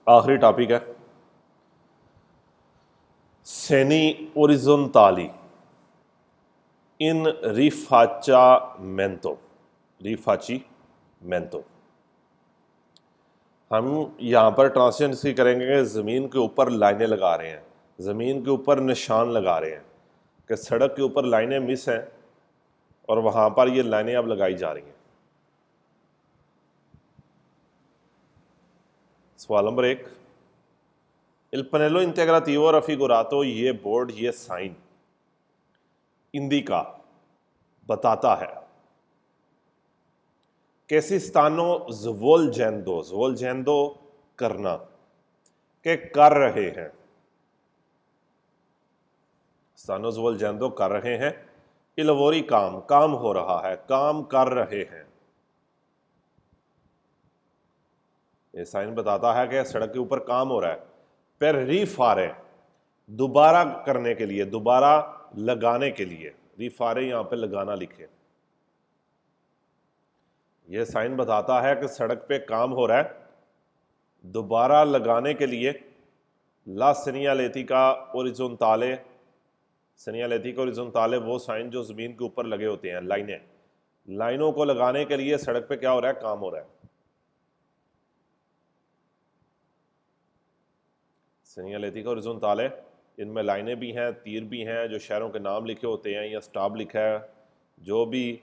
आखिरी टॉपिक है सेनी ओरिजोंताली इन रिफाचामेंतो रिफाचीमेंतो। हम यहाँ पर ट्रांसलेशन इसकी करेंगे कि ज़मीन के ऊपर लाइनें लगा रहे हैं, ज़मीन के ऊपर निशान लगा रहे हैं कि सड़क के ऊपर लाइनें मिस हैं और वहाँ पर ये लाइनें अब लगाई जा रही हैं। सवाल number 1, Il panello integrativo raffigurato ये बोर्ड, ये साइन इंडिका बताता है che si stanno svolgendo करना के कर रहे हैं, stanno svolgendo कर रहे हैं, i lavori काम हो रहा है, काम कर रहे हैं। ये साइन बताता है कि सड़क के ऊपर काम हो रहा है। पर रीफारे दोबारा करने के लिए, दोबारा लगाने के लिए, रीफारे यहां पे लगाना लिखे। यह साइन बताता है कि सड़क पे काम हो रहा है, दोबारा लगाने के लिए ला सेनियालेती का ओरिजोंताले, सेनियालेती का ओरिजोंताले वो साइन जो जमीन के ऊपर लगे होते हैं, लाइनें, लाइनों को लगाने के लिए सड़क पे क्या हो रहा है, काम हो रहा है। सेनियालेती का ओरिजोंताले, इनमें लाइनें भी हैं, तीर भी हैं, जो शहरों के नाम लिखे होते हैं या स्टॉप लिखा है, जो भी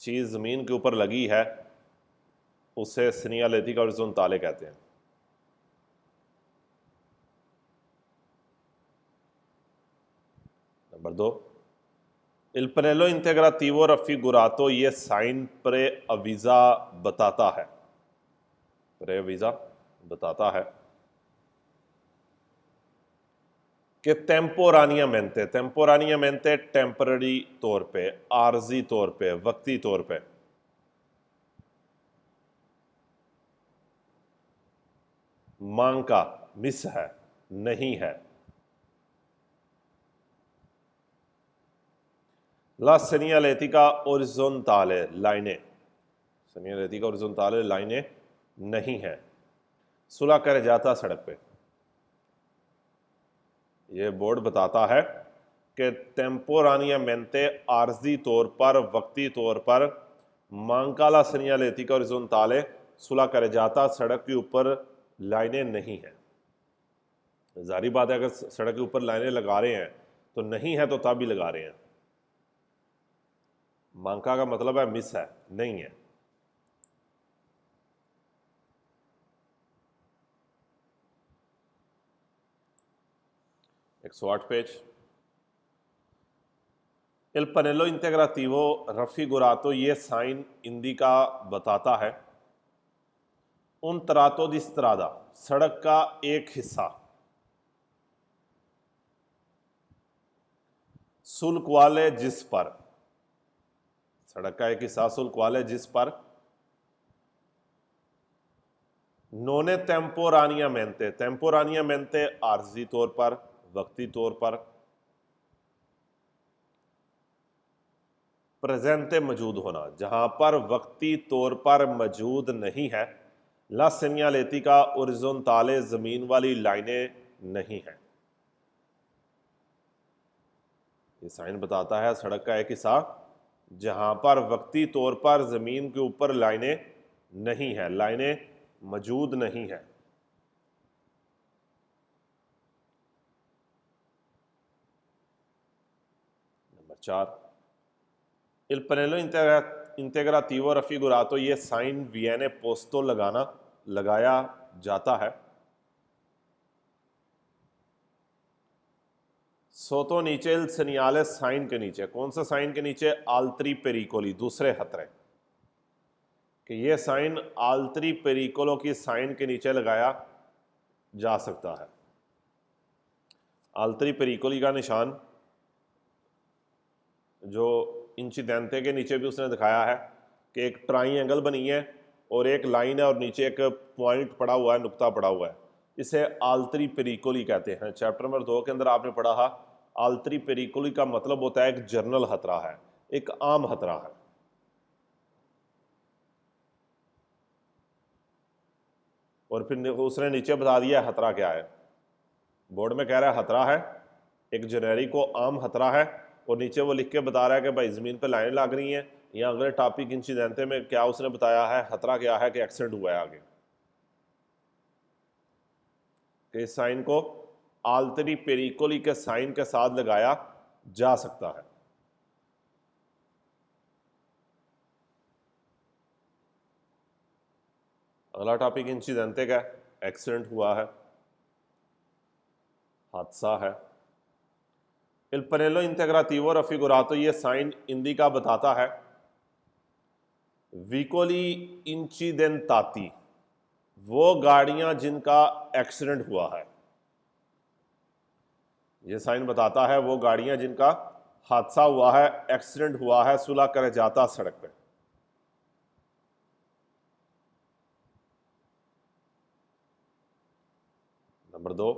चीज़ ज़मीन के ऊपर लगी है उसे सेनियालेती का ओरिजोंताले कहते हैं। Number 2, Il panello integrativo raffigurato ये साइन प्रेअविज़ा बताता है, प्रेअविज़ा बताता है कि टेम्पोरानियामेंटे, टेम्पोरानियामेंटे टेम्पररी तौर पे, आर्जी तौर पे, वक्ती तौर पे, मांका मिस है, नहीं है, ला सेनियालेती का ओरिजोंताले लाइनें, सेनियालेती का ओरिजोंताले लाइनें नहीं है, सुला कर जाता सड़क पे। ये बोर्ड बताता है कि टेम्पोरानियामेंटे आर्जी तौर पर, वक्ती तौर पर, मांकाला सेनियालेती का ओरिजोंताले सुला कर जाता सड़क के ऊपर लाइनें नहीं है। जारी बात है अगर सड़क के ऊपर लाइनें लगा रहे हैं तो नहीं है तो तब भी लगा रहे हैं। मांका का मतलब है मिस है, नहीं है। एक 108 page. El panello integrativo raffigurato ये साइन इंडिका बताता है उन तरातो दी स्ट्रादा सड़क का एक हिस्सा, सुल्क वाले जिस पर, सड़क का एक हिस्सा सुल्क वाले जिस पर, नोने टेम्पोरानियामेंटे, टेम्पोरानियामेंटे आर्जी तौर पर, वक्ती तौर पर, प्रेजेंटे मौजूद होना, जहां पर वक्ती तौर पर मौजूद नहीं है, ला सेनियालेती का ओरिजोंताले जमीन वाली लाइनें नहीं है। ये साइन बताता है सड़क का एक हिस्सा जहां पर वक्ती तौर पर जमीन के ऊपर लाइनें नहीं है, लाइनें मौजूद नहीं है। Number 4, Il panello integrativo raffigurato ये साइन वियने पोस्तो लगाया जाता है सोतो नीचे इल सेनियाले साइन के नीचे, कौन सा साइन के नीचे, आल्त्री पेरिकोली, दूसरे खतरे, कि ये साइन आल्त्री पेरिकोलो की साइन के नीचे लगाया जा सकता है। आल्त्री पेरिकोली का निशान जो इंचिडेंटे के नीचे भी उसने दिखाया है कि एक ट्राइंगल बनी है और एक लाइन है और नीचे एक पॉइंट पड़ा हुआ है, नुक्ता पड़ा हुआ है, इसे आल्त्री पेरिकोली कहते हैं। चैप्टर नंबर 2 के अंदर आपने पढ़ा था आल्त्री पेरिकोली का मतलब होता है एक जनरल खतरा है, एक आम खतरा है। और फिर उसने नीचे बता दिया खतरा क्या है। बोर्ड में कह रहा है खतरा है, एक जेनेरिक को आम खतरा है, और नीचे वो लिख के बता रहा है कि भाई ज़मीन पे लाइन लग रही हैं, या अगले टॉपिक इंसिडेंटे में क्या उसने बताया है, खतरा क्या है कि एक्सीडेंट हुआ है आगे, कि इस साइन को आल्टरी पेरिकोली के साइन के साथ लगाया जा सकता है। अगला टॉपिक इंसिडेंटे का, एक्सीडेंट हुआ है, हादसा है। इल पनेलो इंटेग्रातिवो रफिगुरातो, ये साइन इंडिका बताता है विकोली इंचिडेंटाती, वो गाड़ियां जिनका एक्सीडेंट हुआ है। ये साइन बताता है वो गाड़ियां जिनका हादसा हुआ है, एक्सीडेंट हुआ है, सुलह करे जाता सड़क पे। नंबर 2,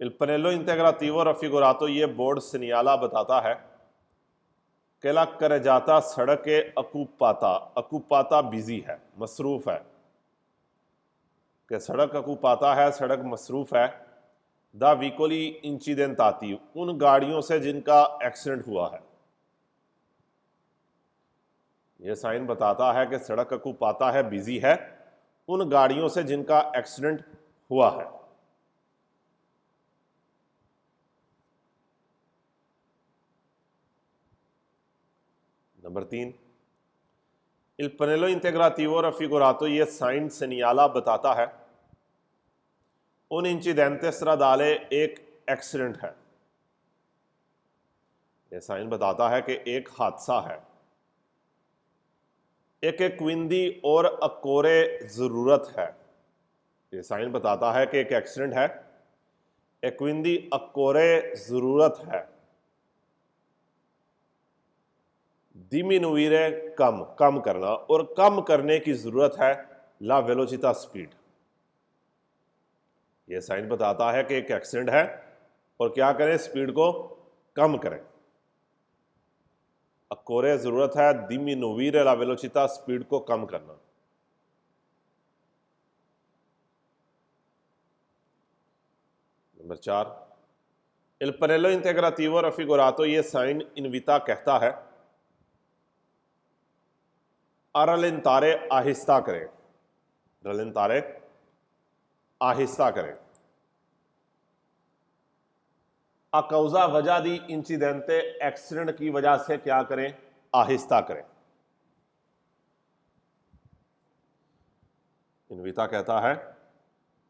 इल पनेलो इंटेग्रातिवो रफिगुरातो, ये बोर्ड सिनियाला बताता है कि ला करे जाता सड़क के अकुपाता, अकुपाता बिजी है, मसरूफ है, कि सड़क अकुपाता है, सड़क मसरूफ है। द विकोली इंचिडेंटाती, उन गाड़ियों से जिनका एक्सीडेंट हुआ है। यह साइन बताता है कि सड़क अकुपाता है, बिजी है, उन गाड़ियों से जिनका एक्सीडेंट हुआ है। नंबर 3, इल पनेलो इंटेग्रातिवो रफिगुरातो, ये साइन सिनियाला बताता है उन इंचिडेंटेस स्ट्रादाले, एक एक्सीडेंट है। यह साइन बताता है कि एक हादसा है। एक क्विंदी और अकोरे जरूरत है। यह साइन बताता है कि एक एक्सीडेंट है, एक्विंदी अकोरे जरूरत है। डिमिनुइरे कम, कम करना, और कम करने की जरूरत है ला वेलोसिटा, स्पीड। यह साइन बताता है कि एक एक्सीडेंट है और क्या करें, स्पीड को कम करें। अकोरे जरूरत है, डिमिनुइरे ला वेलोसिटा, स्पीड को कम करना। नंबर 4, इल पनेलो इंटेग्रातिवो रफिगुरातो, ये साइन इनविता कहता है अरलिनतारे, आहिस्ता करें, रलिनतारे आहिस्ता करें। अकौजा वजह दी इंसिडेंटे, एक्सीडेंट की वजह से क्या करें, आहिस्ता करें। इनविता कहता है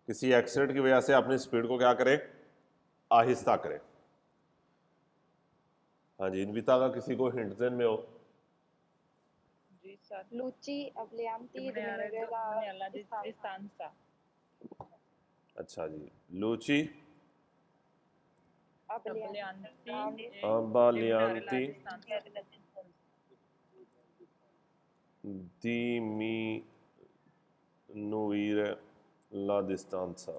किसी एक्सीडेंट की वजह से अपनी स्पीड को क्या करें, आहिस्ता करें। हाँ जी, इनविता का किसी को हिंट देन में हो? जी sir, Luci Ablianti nella distanza. distanza. अच्छा जी, लूची Abbaglianti e Abbaglianti eliminare la distanza. diminuire la distanza।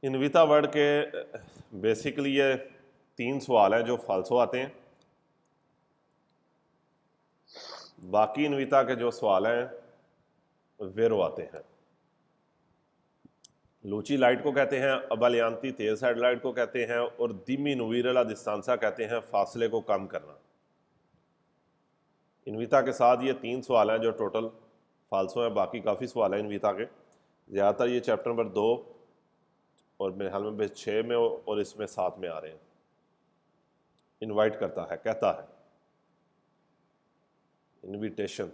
इनविता वर्ड के बेसिकली ये 3 सवाल हैं जो फाल्सो आते हैं। बाकी इनविता के जो सवाल हैं वेरो आते हैं। लूची लाइट को कहते हैं, अबालियांती तेज हेडलाइट को कहते हैं, और डिमिनुइरे ला डिस्टेंसा कहते हैं फासले को कम करना। इनविता के साथ ये 3 सवाल हैं जो टोटल फाल्सो हैं। बाकी काफ़ी सवाल हैं इनविता के, ज़्यादातर ये चैप्टर नंबर 2 और मेरे हाल में 6 में और इसमें 7 में आ रहे हैं। इनवाइट करता है, कहता है, इनविटेशन।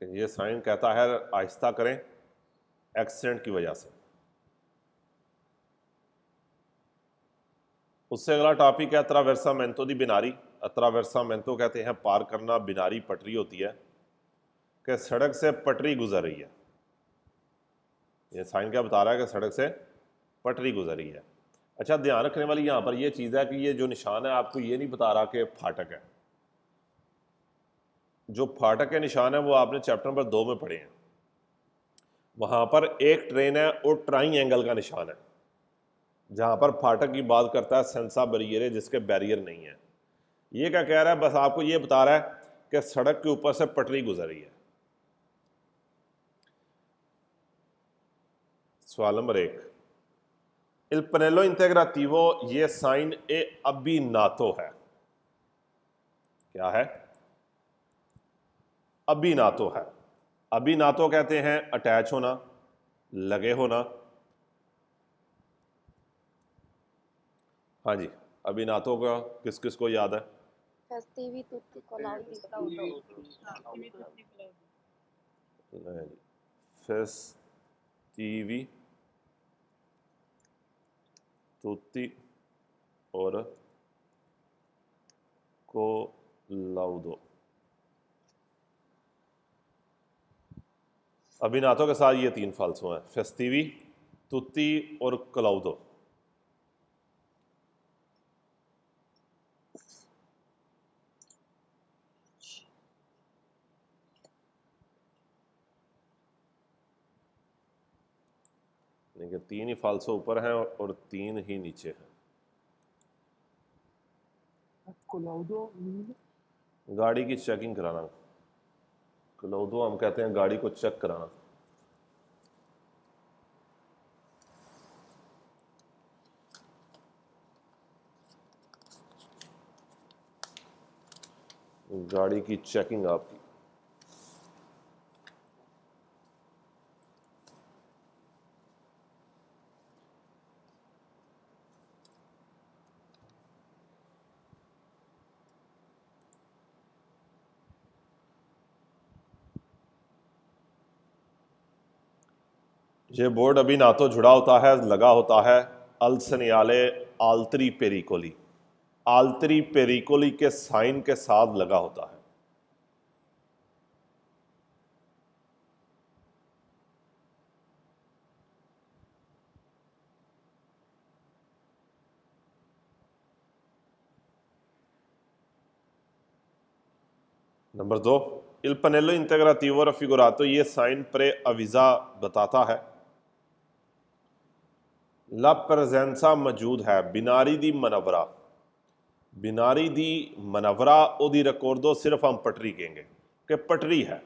ये साइन कहता है आहिस्ता करें एक्सीडेंट की वजह से। उससे अगला टॉपिक है अत्रावेर्सामेंतो दी बिनारी। अत्रावेर्सामेंतो कहते हैं पार करना, बिनारी पटरी होती है कि सड़क से पटरी गुजर रही है। ये साइन क्या बता रहा है कि सड़क से पटरी गुजर रही है। अच्छा, ध्यान रखने वाली यहाँ पर ये चीज़ है कि ये जो निशान है आपको ये नहीं बता रहा कि फाटक है। जो फाटक के निशान है वो आपने चैप्टर नंबर 2 में पढ़े हैं। वहां पर एक ट्रेन है और ट्राइंगल का निशान है। जहां पर फाटक की बात करता है सेंसा बैरियर है जिसके बैरियर नहीं है। ये क्या कह रहा है, बस आपको ये बता रहा है कि सड़क के ऊपर से पटरी गुजरी है। सवाल नंबर 1, इल पनेलो इंटेग्राटिवो, ये साइन ए अबीनातो है। क्या है? अबीनातो है। अबीनातो कहते हैं अटैच होना, लगे होना। हाँ जी, अबीनातो का किस किस को याद है? Festivi tutti colaudi. फेस्टिवी, तुत्ती और कोलाउदो। अबीनातो के साथ ये 3 फाल्सो हैं, फेस्टिवी, तुत्ती और कोलाउदो। देखिए 3 ही फाल्सो ऊपर हैं और 3 ही नीचे हैं। कोलाउडो मीन गाड़ी की चेकिंग कराना, कोलाउदो हम कहते हैं गाड़ी को चेक कराना। गाड़ी की चेकिंग आपकी। ये बोर्ड अभी ना तो जुड़ा होता है, लगा होता है अल सनियाले आल्तरी पेरिकोली, आल्तरी पेरिकोली के साइन के साथ लगा होता है। नंबर 2, इल पनेलो इंटेग्राटिवो रफिगुरातो, ये साइन प्रे अविजा बताता है ला प्रेजेंसा मौजूद है बिनारी दी मनवरा। बिनारी दी मनवरा ओदी रिकॉर्डो सिर्फ हम पटरी कहेंगे कि पटरी है।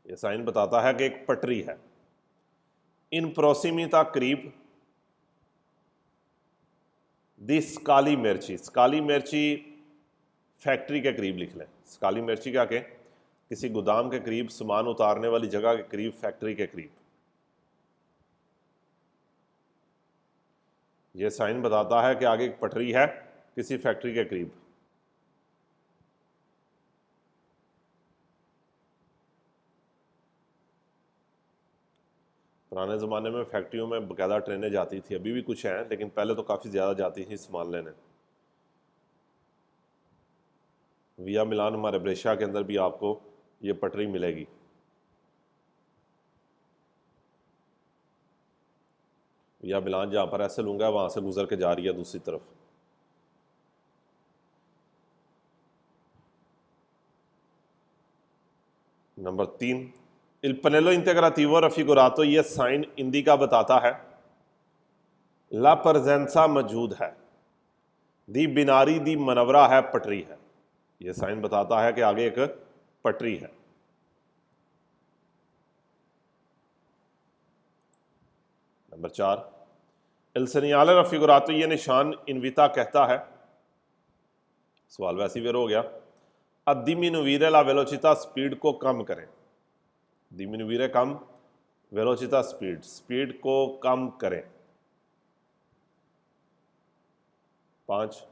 ये साइन बताता है कि एक पटरी है। इन प्रोसिमिता करीब दी स्काली मिर्ची, स्काली मिर्ची फैक्ट्री के करीब लिख लें। स्काली मिर्ची क्या के? किसी गोदाम के करीब, सामान उतारने वाली जगह के करीब, फैक्ट्री के करीब। यह साइन बताता है कि आगे एक पटरी है किसी फैक्ट्री के करीब। पुराने ज़माने में फैक्ट्रियों में बाकायदा ट्रेनें जाती थी, अभी भी कुछ हैं लेकिन पहले तो काफ़ी ज़्यादा जाती थी सामान लेने। विया मिलान हमारे ब्रेशिया के अंदर भी आपको ये पटरी मिलेगी। विया मिलान जहाँ पर ऐसे लूँगा वहाँ से गुजर के जा रही है दूसरी तरफ। नंबर 3, इल पनेलो इंटेग्राटिवो रफिगुरातो, ये साइन इंदी का बताता है ला परजेंसा मौजूद है, दी बिनारी दी मनवरा है, पटरी है। यह साइन बताता है कि आगे एक पटरी है। नंबर 4, इल सनियाले रफिगुरातो, ये निशान इनविता कहता है, सवाल वैसे ही वेर हो गया, अदिमिनुवीरे ला वेलोचिता, स्पीड को कम करें। दिमिनुवीरे कम, वेलोचिता स्पीड, स्पीड को कम करें। 5,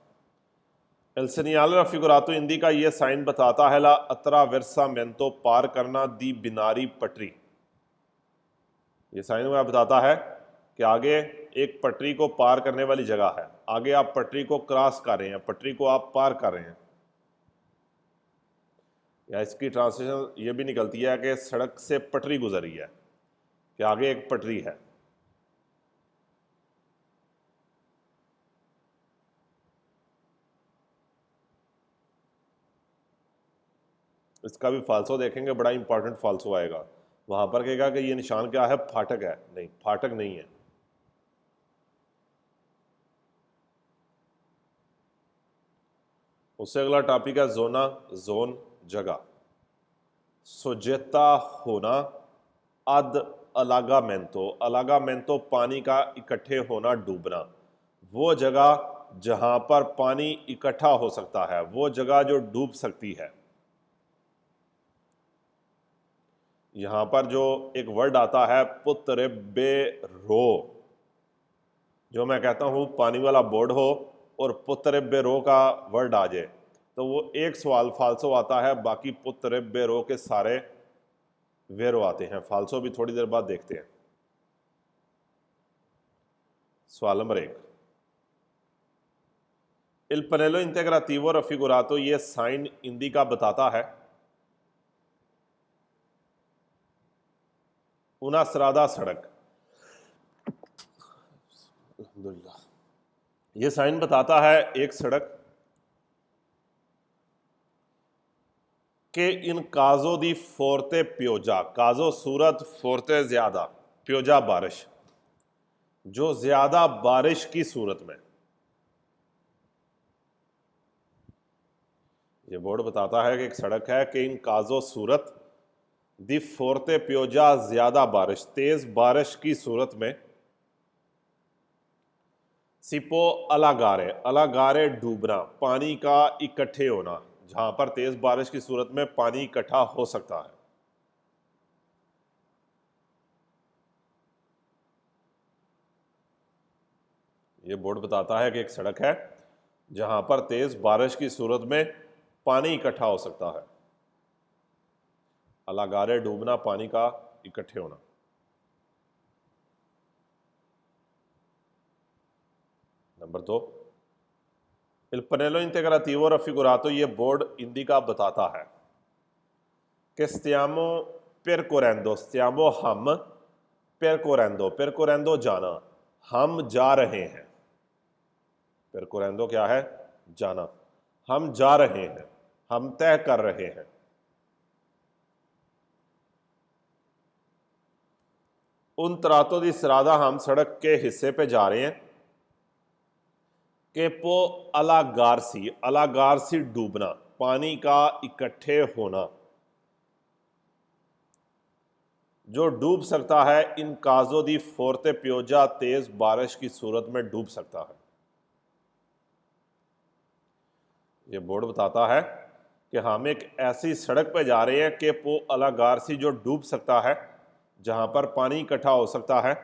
एल सनियाले रफिगुरातो हिंदी का ये साइन बताता है ला अत्रावेर्सामेंतो, पार करना दी बिनारी पटरी। ये साइन वह बताता है कि आगे एक पटरी को पार करने वाली जगह है, आगे आप पटरी को क्रॉस कर रहे हैं, पटरी को आप पार कर रहे हैं। या इसकी ट्रांसलेशन ये भी निकलती है कि सड़क से पटरी गुजरी है, कि आगे एक पटरी है। इसका भी फाल्सो देखेंगे, बड़ा इंपॉर्टेंट फाल्सो आएगा। वहां पर कहेगा कि ये निशान क्या है, फाटक है। नहीं, फाटक नहीं है। उससे अगला टॉपिक है जोना, जोन, जगह। सोजेता होना, अद अलागामेंतो, अलागामेंतो पानी का इकट्ठे होना, डूबना। वो जगह जहां पर पानी इकट्ठा हो सकता है, वो जगह जो डूब सकती है। यहां पर जो एक वर्ड आता है पुत्रेबेरो, जो मैं कहता हूं पानी वाला बोर्ड हो और पुत्रेबेरो का वर्ड आ जाए तो वो एक सवाल फाल्सो आता है, बाकी पुत्रेबेरो के सारे वेरो आते हैं। फाल्सो भी थोड़ी देर बाद देखते हैं। सवाल नंबर 1, इल पनेलो इंटेग्रातिवो रफिगुरातो, ये साइन इंदी का बताता है उना सरादा सड़क। ये साइन बताता है एक सड़क के इन काजो दी फोरते प्योजा, काजो सूरत, फोरते ज्यादा, प्योजा बारिश, जो ज्यादा बारिश की सूरत में। ये बोर्ड बताता है कि एक सड़क है कि इन काजो सूरत दी फोरते प्योजा, ज्यादा बारिश, तेज बारिश की सूरत में। सिपो अलागारे, अलागारे डूबना, पानी का इकट्ठे होना, जहां पर तेज बारिश की सूरत में पानी इकट्ठा हो सकता है। यह बोर्ड बताता है कि एक सड़क है जहां पर तेज बारिश की सूरत में पानी इकट्ठा हो सकता है। अलागारे डूबना, पानी का इकट्ठे होना। नंबर 2, इल पनेलो इंटेग्रातिवो रफिगुरातो, ये बोर्ड हिंदी का बताता है कि स्तियामो पेरकोरेंदो, स्तियामो हम, पेरकोरेंदो, पेरकोरेंदो जाना, हम जा रहे हैं। पेरकोरेंदो क्या है, जाना। हम जा रहे हैं, हम तय कर रहे हैं। उन तरातो दी सरादा, हम सड़क के हिस्से पे जा रहे हैं। के पो अलागारसी, अलागारसी डूबना, पानी का इकट्ठे होना, जो डूब सकता है। इन काजो दी फोरते प्योजा, तेज बारिश की सूरत में डूब सकता है। ये बोर्ड बताता है कि हम एक ऐसी सड़क पर जा रहे हैं कि पो अलागारसी, जो डूब सकता है, जहां पर पानी इकट्ठा हो सकता है।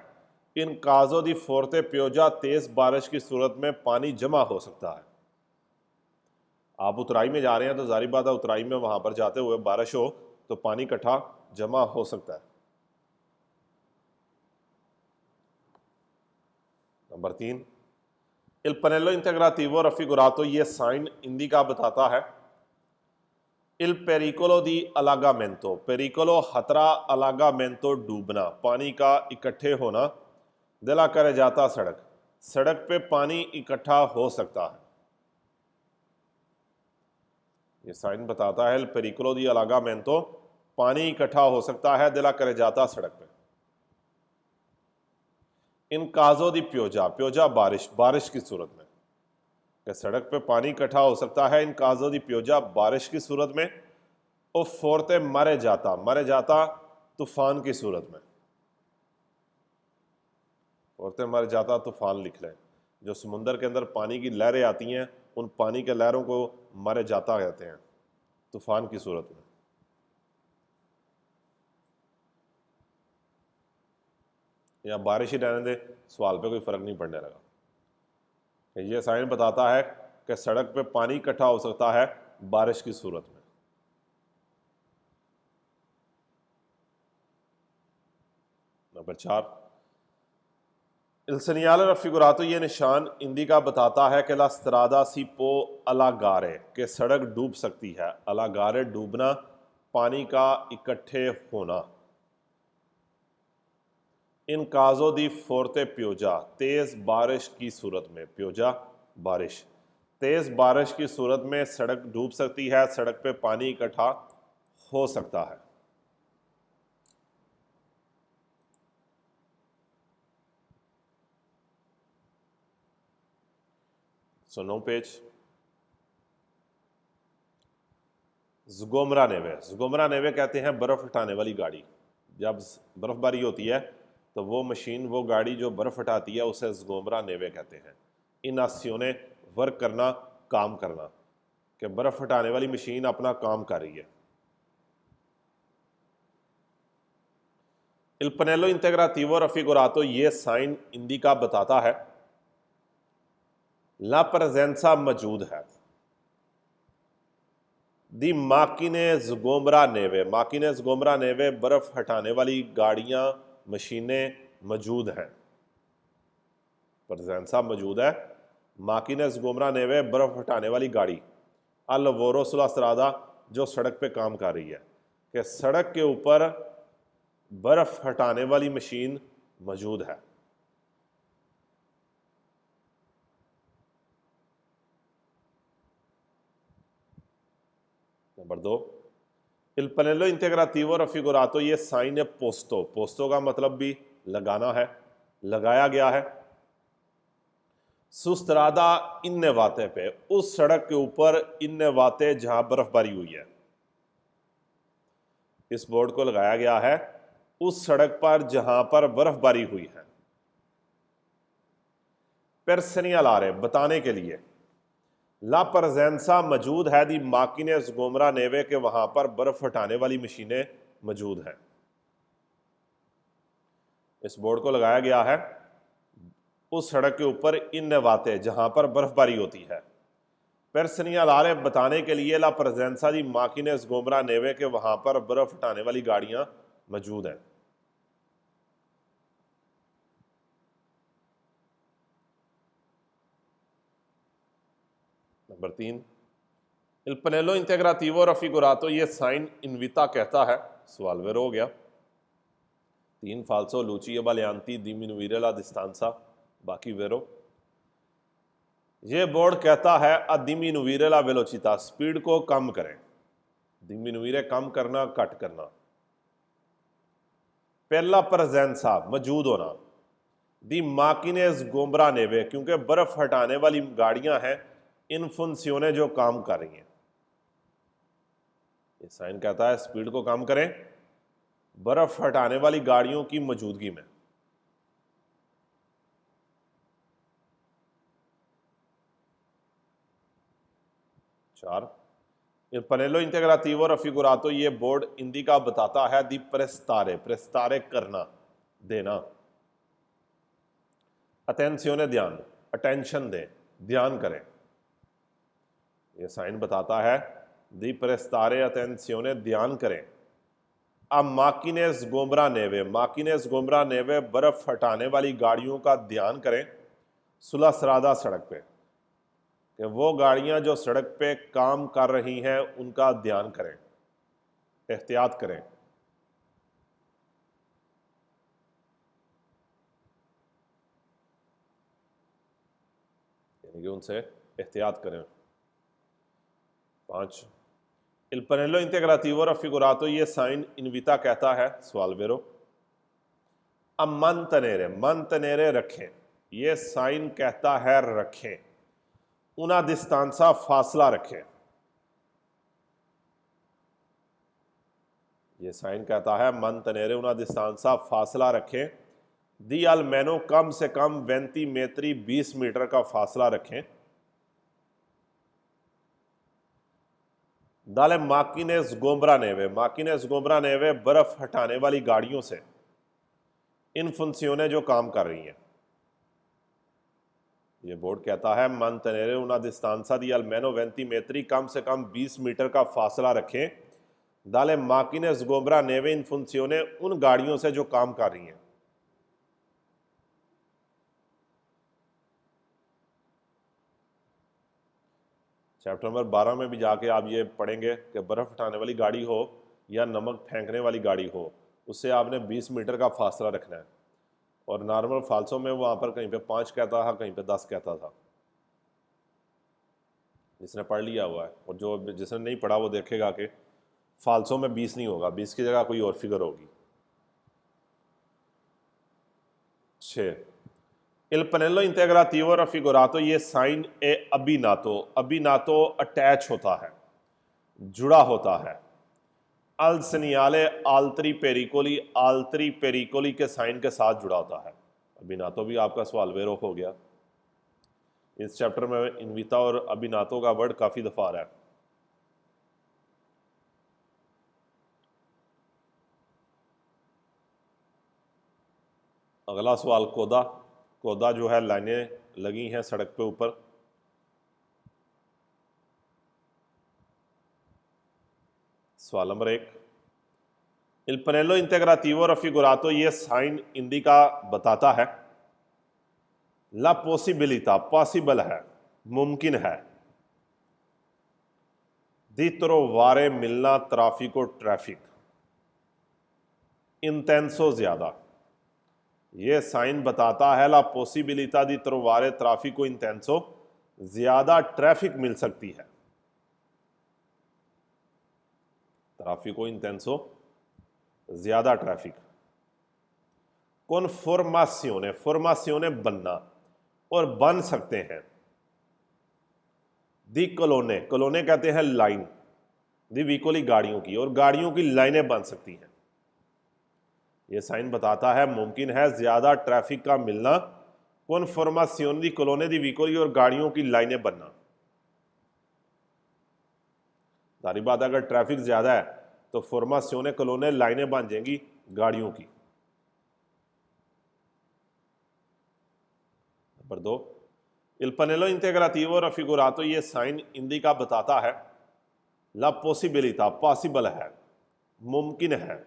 इन काजो दी फोरते प्योजा, तेज बारिश की सूरत में पानी जमा हो सकता है। आप उतराई में जा रहे हैं तो जारी बात है, उतराई में वहां पर जाते हुए बारिश हो तो पानी इकट्ठा जमा हो सकता है। नंबर 3, इल पनेलो इंटेग्रातिवो रफिगुरातो, ये साइन हिंदी का बताता है इल पेरिकोलो दी अलागामेंतो, पेरिकोलो खतरा, अलागामेंतो डूबना, पानी का इकट्ठे होना, दिला करे जाता सड़क, सड़क पे पानी इकट्ठा हो सकता है। ये साइन बताता है पेरिकोलो दी अलागामेंतो, पानी इकट्ठा हो सकता है, दिला करे जाता सड़क पे। इन काजो दी प्योजा, प्योजा बारिश, बारिश की सूरत में, कि सड़क पे पानी इकट्ठा हो सकता है। इन काजो दी प्योजा, बारिश की सूरत में। और फोरते मरे जाता, मरे जाता तूफान की सूरत में। फोरते मरे जाता तूफान लिख लें। जो समुंदर के अंदर पानी की लहरें आती हैं, उन पानी के लहरों को मरे जाता कहते हैं, तूफान की सूरत में। या बारिश ही रहने दे, सवाल पे कोई फर्क नहीं पड़ने लगा। ये साइन बताता है कि सड़क पे पानी इकट्ठा हो सकता है बारिश की सूरत में। नंबर 4, इल सेनियाले रफिगुरातो, ये निशान हिंदी का बताता है कि ला स्त्रादा सी पो अलागारे, के सड़क डूब सकती है। अलागारे डूबना, पानी का इकट्ठे होना। इन काजो दी फोरते प्योजा, तेज बारिश की सूरत में, प्योजा बारिश, तेज बारिश की सूरत में सड़क डूब सकती है, सड़क पे पानी इकट्ठा हो सकता है। सो 9 पेज। ज़ुगोमरा नेवे, ज़ुगोमरा नेवे कहते हैं बर्फ़ हटाने वाली गाड़ी। जब बर्फ़बारी होती है तो वो मशीन, वो गाड़ी जो बर्फ़ हटाती है उसे ज़ुगोमरा नेवे कहते हैं। इन आसियों वर्क करना, काम करना, कि बर्फ़ हटाने वाली मशीन अपना काम कर रही है। Il pannello integrativo raffigurato ये साइन इंडिका बताता है ला presenza मौजूद है। दी माकिने ज़ुगोमरा नेवे, माकिने ज़ुगोमरा नेवे बर्फ हटाने वाली गाड़ियां, मशीनें मौजूद हैं। presenza मौजूद है, माकिने ज़ुगोमरा नेवे बर्फ हटाने वाली गाड़ी, अल लवोरो सुला स्ट्रादा जो सड़क पे काम कर रही है, कि सड़क के ऊपर बर्फ हटाने वाली मशीन मौजूद है। Number 2, Il pannello integrativo raffigurato ये साइन है पोस्तो, पोस्तो का मतलब भी लगाना है, लगाया गया है। सुस्त्रादा इन नेवाते पे, उस सड़क के ऊपर इन नेवाते जहां बर्फबारी हुई है, इस बोर्ड को लगाया गया है उस सड़क पर जहां पर बर्फबारी हुई है। per segnalare बताने के लिए, ला presenza मौजूद है दी माकिने ज़ुगोमरा नेवे के वहां पर बर्फ हटाने वाली मशीनें मौजूद हैं। इस बोर्ड को लगाया गया है उस सड़क के ऊपर इन नेवाते जहां पर बर्फबारी होती है। per segnalare बताने के लिए, ला presenza दी माकिने ज़ुगोमरा नेवे के वहां पर बर्फ हटाने वाली गाड़ियां मौजूद हैं। Number 3, Il pannello integrativo raffigurato ये साइन इनविता कहता है, सवाल वेरो हो गया। 3 फाल्सो लूची बालियांती diminuire la distanza, बाकी वेरो। ये बोर्ड कहता है a diminuire la velocità, speed को कम करें। diminuire कम करना, कट करना। पहला presenza मौजूद होना, दी माकिने ज़ुगोमरा नेवे क्योंकि बर्फ हटाने वाली गाड़ियां हैं, इन फंक्शनें जो काम कर रही हैं। ये साइन कहता है स्पीड को कम करें बर्फ हटाने वाली गाड़ियों की मौजूदगी में। चार, Il pannello integrativo raffigurato ये बोर्ड इंडिका बताता है दी प्रेस्तारे, प्रेस्तारे करना, देना। अटेंशियोने ध्यान, अटेंशन दें, ध्यान करें। ये साइन बताता है दी प्रेस्तारे अटेंशियोने, ध्यान करें। अब माकिने ज़ुगोमरा नेवे, माकिने ज़ुगोमरा नेवे बर्फ हटाने वाली गाड़ियों का ध्यान करें सुला सरादा सड़क पे, कि वो गाड़ियां जो सड़क पे काम कर रही हैं उनका ध्यान करें, एहतियात करें। यानी कि उनसे एहतियात करें। 5, Il pannello integrativo raffigurato ये साइन इनविता कहता है, सवाल वेरो। अब mantenere रखें, ये साइन कहता है रखें। una distanza फासला रखें, ये साइन कहता है mantenere una distanza फासला रखें। दी almeno कम से कम 20 metri 20 मीटर का फासला रखें। दाले माकिने ज़ुगोमरा नेवे, माकिने ज़ुगोमरा नेवे बर्फ हटाने वाली गाड़ियों से, इन फंक्शनें जो काम कर रही हैं। ये बोर्ड कहता है mantenere una distanza di almeno 20 metri, कम से कम 20 मीटर का फासला रखें। दाले माकिने ज़ुगोमरा नेवे इन फंक्शनें उन गाड़ियों से जो काम कर रही हैं। चैप्टर नंबर 12 में भी जाके आप ये पढ़ेंगे कि बर्फ हटाने वाली गाड़ी हो या नमक फेंकने वाली गाड़ी हो, उससे आपने 20 मीटर का फासला रखना है। और नॉर्मल फाल्सों में वहाँ पर कहीं पे 5 कहता था, कहीं पे 10 कहता था, जिसने पढ़ लिया हुआ है। और जो जिसने नहीं पढ़ा वो देखेगा कि फालसो में 20 नहीं होगा, 20 की जगह कोई और फिगर होगी। 6 Il pannello integrativo raffigurato ये साइन ए अबीनातो अटैच होता है, जुड़ा होता है। अल सेनियाले आल्तरी पेरिकोली के साइन के साथ जुड़ा होता है। अबीनातो भी आपका सवाल वेरो हो गया। इस चैप्टर में इनविता और अबीनातो का वर्ड काफी दफा आ रहा है। अगला सवाल कोदा जो है लाइनें लगी हैं सड़क पे ऊपर। सवाल number 1 Il pannello integrativo raffigurato ये साइन इंडिका बताता है ला पॉसिबिलिटा पॉसिबल है, मुमकिन है, दी trovare मिलना ट्राफिको ट्रैफिक, इंटेंसो ज्यादा। ये साइन बताता है ला पॉसिबिलिटा दी trovare ट्राफिको इंटेंसो, ज्यादा ट्रैफिक मिल सकती है। ट्राफिको इंटेंसो ज्यादा ट्रैफिक। फॉर्मासियोने बनना और बन सकते हैं। दी कलोने कहते हैं लाइन, दी वीकोली गाड़ियों की, और गाड़ियों की लाइनें बन सकती हैं। यह साइन बताता है मुमकिन है ज्यादा ट्रैफिक का मिलना, कॉन्फॉर्मासियोन दी कलोने दी वीकोली, और गाड़ियों की लाइनें बनना। सारी बात है, अगर ट्रैफिक ज्यादा है तो फॉर्मासियोने कलोने लाइनें बन जाएंगी गाड़ियों की। Number 2 Il pannello integrativo raffigurato ये साइन इंडिका बताता है ला पॉसिबिलिटा पॉसिबल है, मुमकिन है,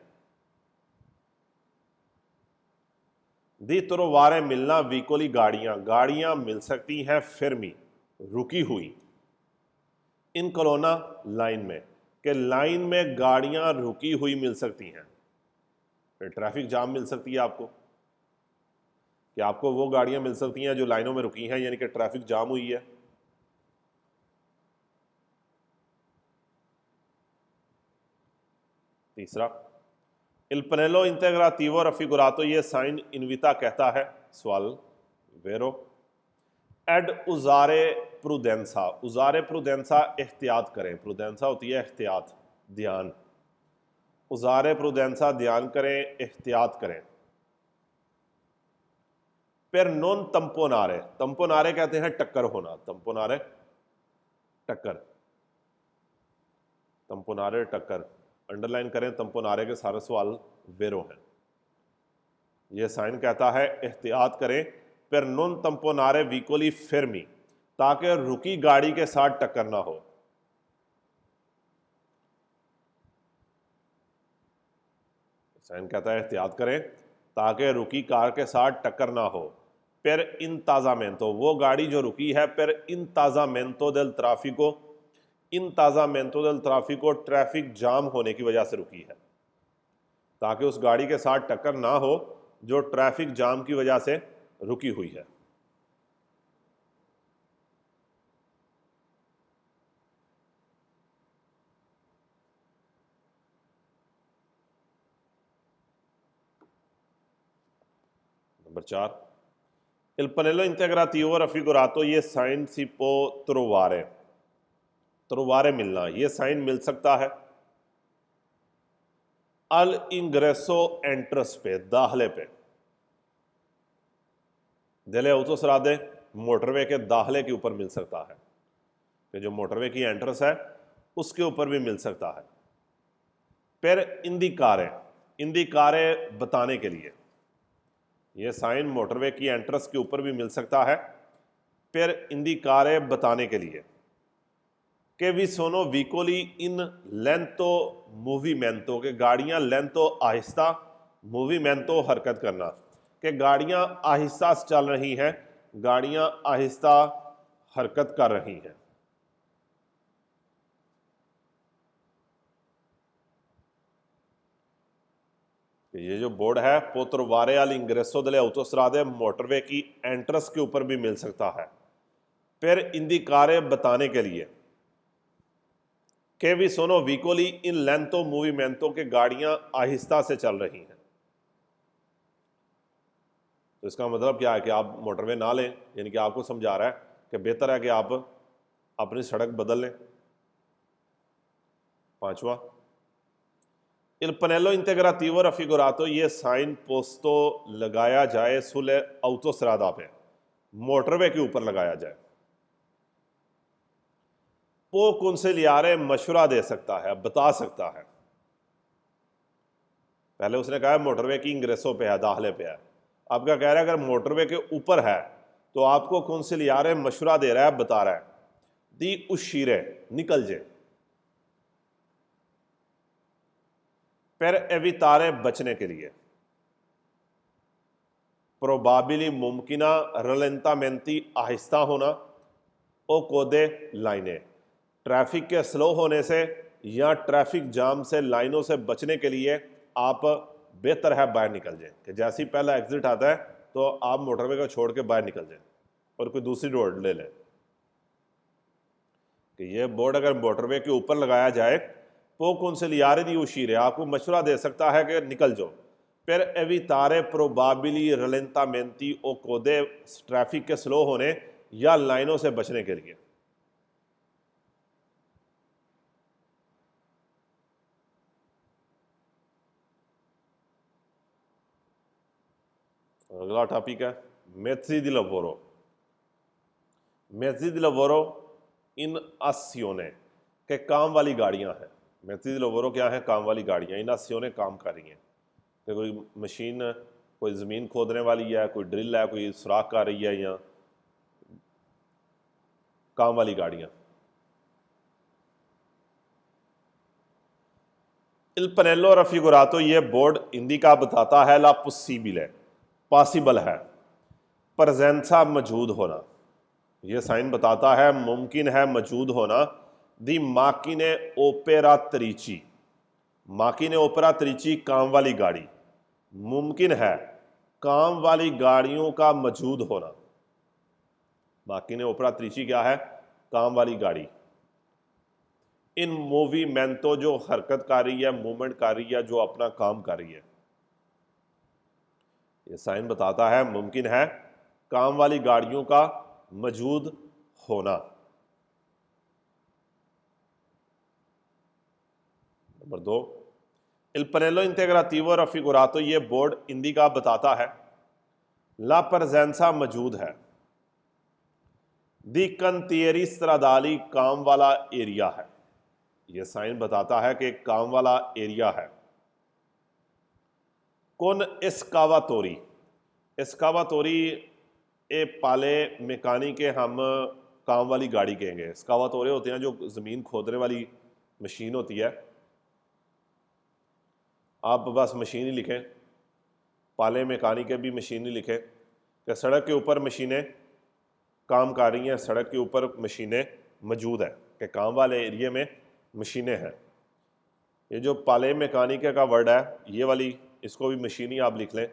दी trovare मिलना वीकोली गाड़ियां मिल सकती हैं, फिरमी रुकी हुई, इन कलोना लाइन में, कि लाइन में गाड़ियां रुकी हुई मिल सकती हैं। फिर ट्रैफिक जाम मिल सकती है आपको, कि आपको वो गाड़ियां मिल सकती हैं जो लाइनों में रुकी हैं, यानी कि ट्रैफिक जाम हुई है। तीसरा Il pannello integrativo raffigurato ये साइन इनविता कहता है, सवाल वेरो, एड उजारे प्रुडेंसा एहतियात करें। प्रुडेंसा होती है एहतियात, ध्यान। उजारे प्रुडेंसा ध्यान करें, एहतियात करें। पर नॉन तंपोनारे कहते हैं टक्कर होना, तंपोनारे टक्कर। अंडरलाइन करें, तंपोनारे के सारे सवाल वेरो हैं। यह साइन कहता है एहतियात करें, पर नॉन तंपोनारे वीकोली फिरमी, ताकि रुकी गाड़ी के साथ टक्कर ना हो। साइन कहता है एहतियात करें ताकि रुकी कार के साथ टक्कर ना हो। पर इंताजामेंतो, वो गाड़ी जो रुकी है, पर इंताजामेंतो del ट्राफिको ट्रैफिक जाम होने की वजह से रुकी है, ताकि उस गाड़ी के साथ टक्कर ना हो जो ट्रैफिक जाम की वजह से रुकी हुई है। Number 4 Il pannello integrativo raffigurato ये साइन सिपो त्रोवारे मिलना, ये साइन मिल सकता है अल इंग्रेसो एंट्रस पे, दाखले पे। दिले autostrade मोटरवे के दाखले के ऊपर मिल सकता है, कि जो मोटरवे की एंट्रस है उसके ऊपर भी मिल सकता है। पर इंदिकारे बताने के लिए, यह साइन मोटरवे की एंट्रस के ऊपर भी मिल सकता है, पर इंदिकारे बताने के लिए कि वी सोनो वीकोली इन लेंतो मूवीमेंटो, के गाड़ियां लेंतो आहिस्ता, मूवीमेंटो हरकत करना, कि गाड़ियां आहिस्ता चल रही हैं, गाड़ियां आहिस्ता हरकत कर रही हैं। ये जो बोर्ड है पोत्रवारे अल इंग्रेसो दले autostrade मोटरवे की एंट्रस के ऊपर भी मिल सकता है, पर इंदिकारे बताने के लिए के भी सोनो विकोली इन लेंतो मूवमेंटो के गाड़ियां आहिस्ता से चल रही हैं। तो इसका मतलब क्या है कि आप मोटरवे ना लें, यानी कि आपको समझा रहा है कि बेहतर है कि आप अपनी सड़क बदल लें। पांचवा, इल पनेलो इंटेग्रातिवो रफिगुरातो, ये साइन पोस्तो लगाया जाए सुले autostrada पे, मोटरवे के ऊपर लगाया जाए। वो कंसिलियारे मशवरा दे सकता है, बता सकता है। पहले उसने कहा मोटरवे की इंग्रेसों पे है, दाखले पे है। अब क्या कह रहा है, अगर मोटरवे के ऊपर है तो आपको कंसिलियारे मशवरा दे रहा है, बता रहा है दी उशीरे निकल जे, पर एवितारे बचने के लिए। प्रोबाबिली मुमकिना रलेंतामेंटी आहिस्ता होना, ओ कोदे लाइनें, ट्रैफिक के स्लो होने से या ट्रैफिक जाम से, लाइनों से बचने के लिए आप बेहतर है बाहर निकल जाएं, कि जैसे ही पहला एग्जिट आता है तो आप मोटरवे को छोड़ के बाहर निकल जाएं और कोई दूसरी रोड ले लें। कि ये बोर्ड अगर मोटरवे के ऊपर लगाया जाए तो कंसिलियारे दी उशीरे, आपको मशवरा दे सकता है कि निकल जाओ, पर एवितारे प्रोबाबिली रलेंतामेंटी ओ कोदे, ट्रैफिक के स्लो होने या लाइनों से बचने के लिए। अगला टॉपिक है मेज़ी दी लवोरो। मेज़ी दी लवोरो इन आसियोने, के काम वाली गाड़ियां हैं। मेज़ी दी लवोरो क्या है, काम वाली गाड़ियां। इन आसियोने काम कर रही हैं, कि कोई मशीन, कोई ज़मीन खोदने वाली है, कोई ड्रिल है, कोई सुराख कर रही है, या काम वाली गाड़ियां। इल पनेलो रफिगुरातो, ये बोर्ड हिंदी का बताता है ला पॉसिबल, पॉसिबल है, प्रेजेंसा मौजूद होना। ये साइन बताता है मुमकिन है मौजूद होना, दी माकिने ओपेरात्रिची, माकिने ओपेरात्रिची काम वाली गाड़ी, मुमकिन है काम वाली गाड़ियों का मौजूद होना। माकिने ओपेरात्रिची क्या है, काम वाली गाड़ी। इन मूवीमेंटो, जो हरकत कर रही है, मूवमेंट कर रही है, जो अपना काम कर रही है। ये साइन बताता है मुमकिन है काम वाली गाड़ियों का मौजूद होना। नंबर 2, इल पनेलो इंटेग्रातिवो रफिगुरातो, ये बोर्ड हिंदी का बताता है ला presenza मौजूद है, दी कंतियरी स्त्रादाली, काम वाला एरिया है। यह साइन बताता है कि काम वाला एरिया है। कौन एस्कावातोरी, एस्कावातोरी ए पाले मैकानिक के हम काम वाली गाड़ी कहेंगे। एस्कावातोरे होते हैं जो ज़मीन खोदने वाली मशीन होती है। आप बस मशीन ही लिखें, पाले मैकानिक भी मशीन ही लिखें, कि सड़क के ऊपर मशीनें काम कर रही हैं, सड़क के ऊपर मशीनें मौजूद है, कि काम वाले एरिए में मशीनें हैं। ये जो पाले मैकानिक का वर्ड है, ये वाली, इसको भी मशीन ही आप लिख लें।